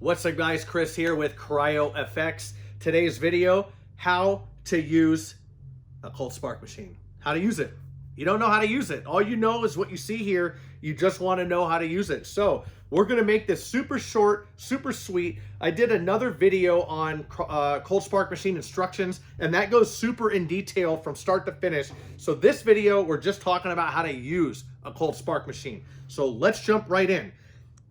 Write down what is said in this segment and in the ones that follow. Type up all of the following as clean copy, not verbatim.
What's up guys, Chris here with CryoFX. Today's video, how to use a cold spark machine. How to use it. You don't know how to use it. All you know is what you see here. You just want to know how to use it. So we're going to make this super short, super sweet. I did another video on cold spark machine instructions, and that goes super in detail from start to finish. So this video, we're just talking about how to use a cold spark machine. So let's jump right in.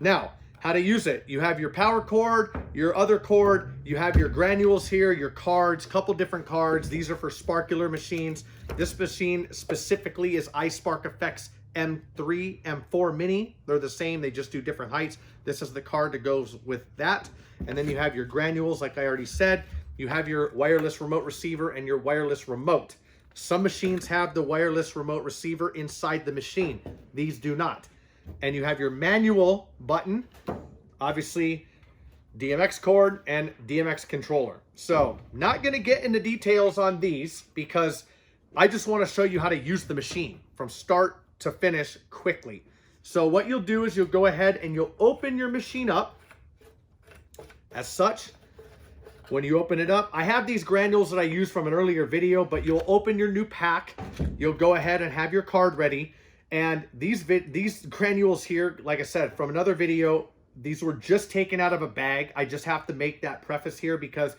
Now, how to use it. You have your power cord, your other cord, you have your granules here, your cards, couple different cards. These are for sparkular machines. This machine specifically is iSparkFX M3, M4 Mini. They're the same, they just do different heights. This is the card that goes with that. And then you have your granules, like I already said. You have your wireless remote receiver and your wireless remote. Some machines have the wireless remote receiver inside the machine. These do not. And you have your manual button, obviously DMX cord and DMX controller. So not going to get into details on these because I just want to show you how to use the machine from start to finish quickly. So what you'll do is you'll go ahead and you'll open your machine up as such. When you open it up, I have these granules that I used from an earlier video, but you'll open your new pack. You'll go ahead and have your card ready. And these granules here, like I said, from another video, these were just taken out of a bag. I just have to make that preface here because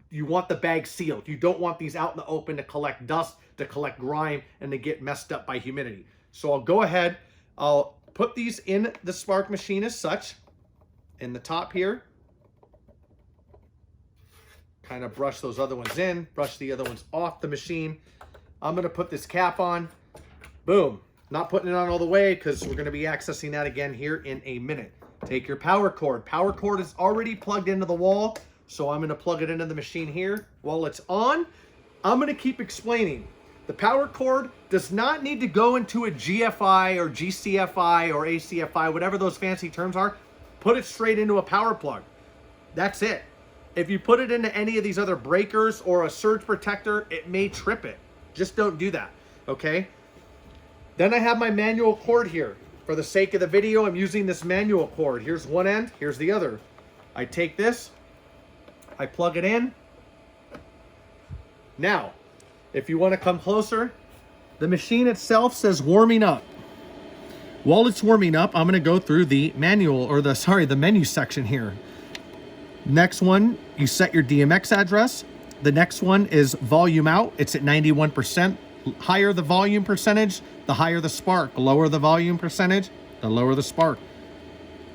you want the bag sealed. You don't want these out in the open to collect dust, to collect grime, and to get messed up by humidity. So I'll go ahead, I'll put these in the spark machine as such, in the top here. Kind of brush those other ones in, brush the other ones off the machine. I'm gonna put this cap on, boom. Not putting it on all the way because we're going to be accessing that again here in a minute. Take your power cord. Power cord is already plugged into the wall, so I'm going to plug it into the machine here. While it's on, I'm going to keep explaining. The power cord does not need to go into a GFI or GCFI or ACFI, whatever those fancy terms are. Put it straight into a power plug. That's it. If you put it into any of these other breakers or a surge protector, it may trip it. Just don't do that, okay? Then I have my manual cord here. For the sake of the video, I'm using this manual cord. Here's one end, here's the other. I take this, I plug it in. Now, if you want to come closer, the machine itself says warming up. While it's warming up, I'm going to go through the manual, or the menu section here. Next one, you set your DMX address. The next one is volume out. It's at 91%. Higher the volume percentage, the higher the spark. Lower the volume percentage, the lower the spark.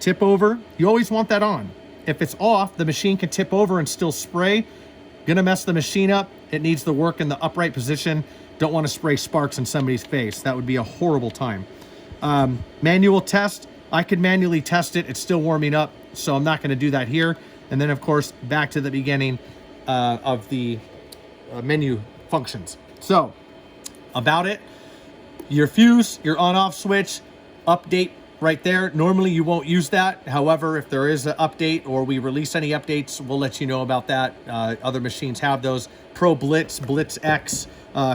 Tip over, you always want that on. If it's off, the machine can tip over and still spray. Gonna mess the machine up. It needs to work in the upright position. Don't want to spray sparks in somebody's face. That would be a horrible time. Manual test, I could manually test it. It's still warming up, so I'm not gonna do that here. And then of course, back to the beginning of the menu functions. So, about it, your fuse, your on-off switch, update right there. Normally you won't use that. However, if there is an update or we release any updates, we'll let you know about that. Other machines have those. Pro Blitz, Blitz X,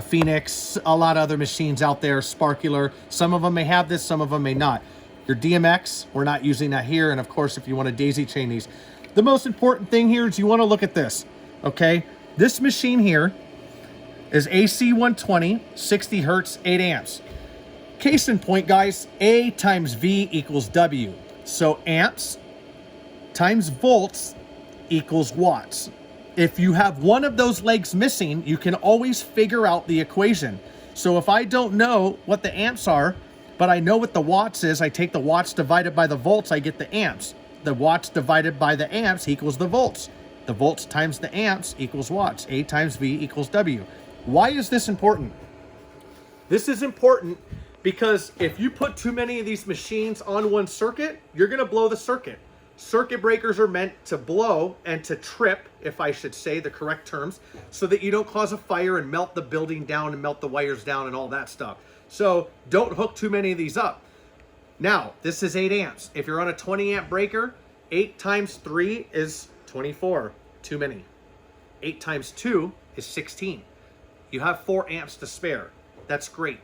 Phoenix, a lot of other machines out there, Sparkular. Some of them may have this, some of them may not. Your DMX, we're not using that here. And of course, if you want to daisy chain these. The most important thing here is you want to look at this, okay? This machine here is AC 120, 60 hertz, 8 amps. Case in point, guys, A times V equals W. So amps times volts equals watts. If you have one of those legs missing, you can always figure out the equation. So if I don't know what the amps are, but I know what the watts is, I take the watts divided by the volts, I get the amps. The watts divided by the amps equals the volts. The volts times the amps equals watts. A times V equals W. Why is this important? This is important because if you put too many of these machines on one circuit, you're going to blow the circuit. Circuit breakers are meant to blow and to trip, if I should say the correct terms, so that you don't cause a fire and melt the building down and melt the wires down and all that stuff. So don't hook too many of these up. Now, this is 8 amps. If you're on a 20 amp breaker, 8 times 3 is 24. Too many. 8 times 2 is 16. You have 4 amps to spare. That's great.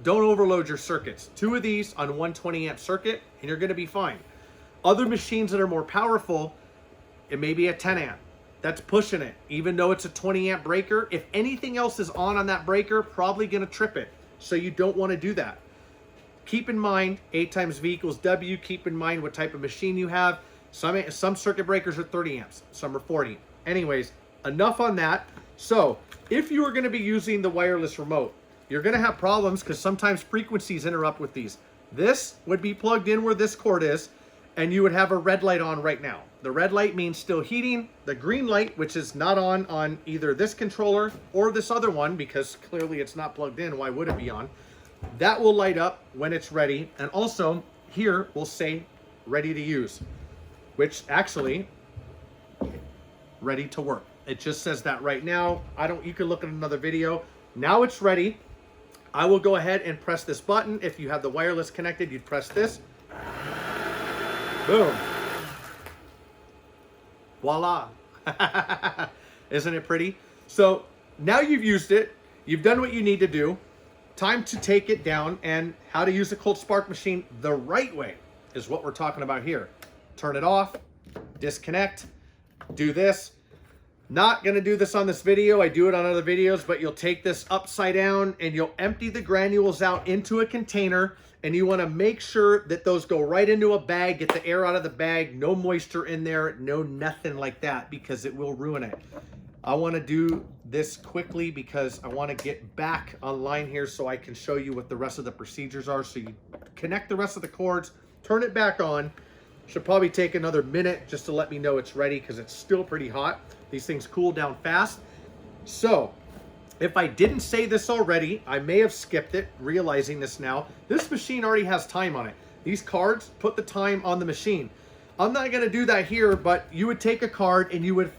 Don't overload your circuits. 2 of these on one 20 amp circuit and you're going to be fine. Other machines that are more powerful, It may be a 10 amp. That's pushing it. Even though it's a 20 amp breaker, if anything else is on that breaker, probably gonna trip it. So you don't wanna do that. Keep in mind, A times V equals W. Keep in mind what type of machine you have. Some circuit breakers are 30 amps, some are 40. Anyways, enough on that. So if you are gonna be using the wireless remote, you're gonna have problems because sometimes frequencies interrupt with these. This would be plugged in where this cord is, and you would have a red light on right now. The red light means still heating. The green light, which is not on either this controller or this other one, because clearly it's not plugged in, why would it be on? That will light up when it's ready. And also here will say ready to use, which actually ready to work. It just says that right now. You can look at another video. Now it's ready. I will go ahead and press this button. If you have the wireless connected, you'd press this. Boom. Voila. Isn't it pretty? So now you've used it. You've done what you need to do. Time to take it down, and how to use a cold spark machine the right way is what we're talking about here. Turn it off, disconnect, do this. Not gonna do this on this video. I do it on other videos, but you'll take this upside down and you'll empty the granules out into a container, and you wanna make sure that those go right into a bag, get the air out of the bag, no moisture in there, no nothing like that, because it will ruin it. I wanna do this quickly because I wanna get back online here so I can show you what the rest of the procedures are. So you connect the rest of the cords, turn it back on. Should probably take another minute just to let me know it's ready because it's still pretty hot. These things cool down fast. So if I didn't say this already, I may have skipped it, realizing this now. This machine already has time on it. These cards put the time on the machine. I'm not gonna do that here, but you would take a card and you would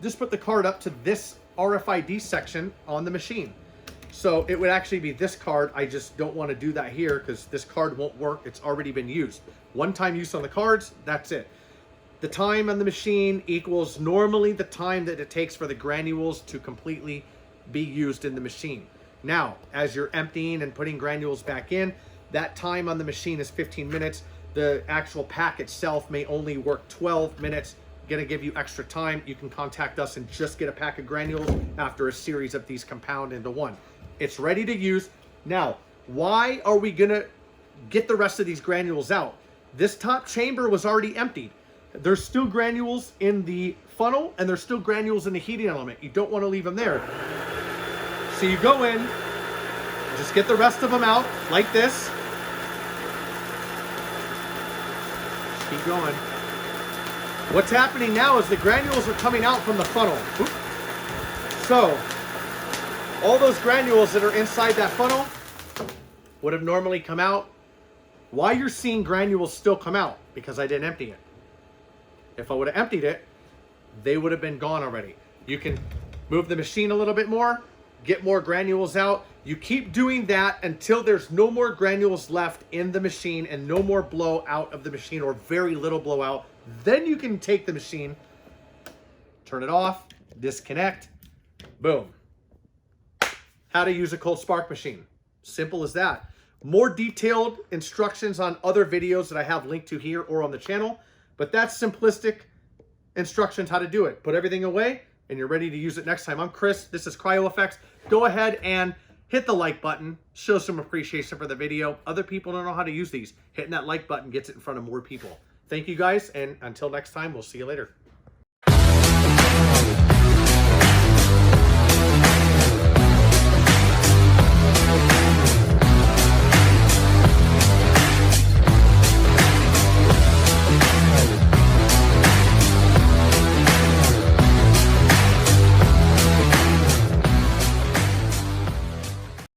just put the card up to this RFID section on the machine. So it would actually be this card. I just don't want to do that here because this card won't work. It's already been used. One time use on the cards, that's it. The time on the machine equals normally the time that it takes for the granules to completely be used in the machine. Now, as you're emptying and putting granules back in, that time on the machine is 15 minutes. The actual pack itself may only work 12 minutes. Gonna give you extra time. You can contact us and just get a pack of granules after a series of these compound into one. It's ready to use. Now, why are we gonna get the rest of these granules out? This top chamber was already emptied. There's still granules in the funnel and there's still granules in the heating element. You don't wanna leave them there. So you go in, just get the rest of them out like this. Keep going. What's happening now is the granules are coming out from the funnel. Oop. So all those granules that are inside that funnel would have normally come out. Why you're seeing granules still come out? Because I didn't empty it. If I would have emptied it, they would have been gone already. You can move the machine a little bit more, get more granules out. You keep doing that until there's no more granules left in the machine and no more blow out of the machine, or very little blowout. Then you can take the machine, turn it off, disconnect, boom. How to use a cold spark machine. Simple as that. More detailed instructions on other videos that I have linked to here or on the channel, but that's simplistic instructions how to do it. Put everything away and you're ready to use it next time. I'm Chris, this is CryoFX. Go ahead and hit the like button, show some appreciation for the video. Other people don't know how to use these. Hitting that like button gets it in front of more people. Thank you guys, and until next time, we'll see you later.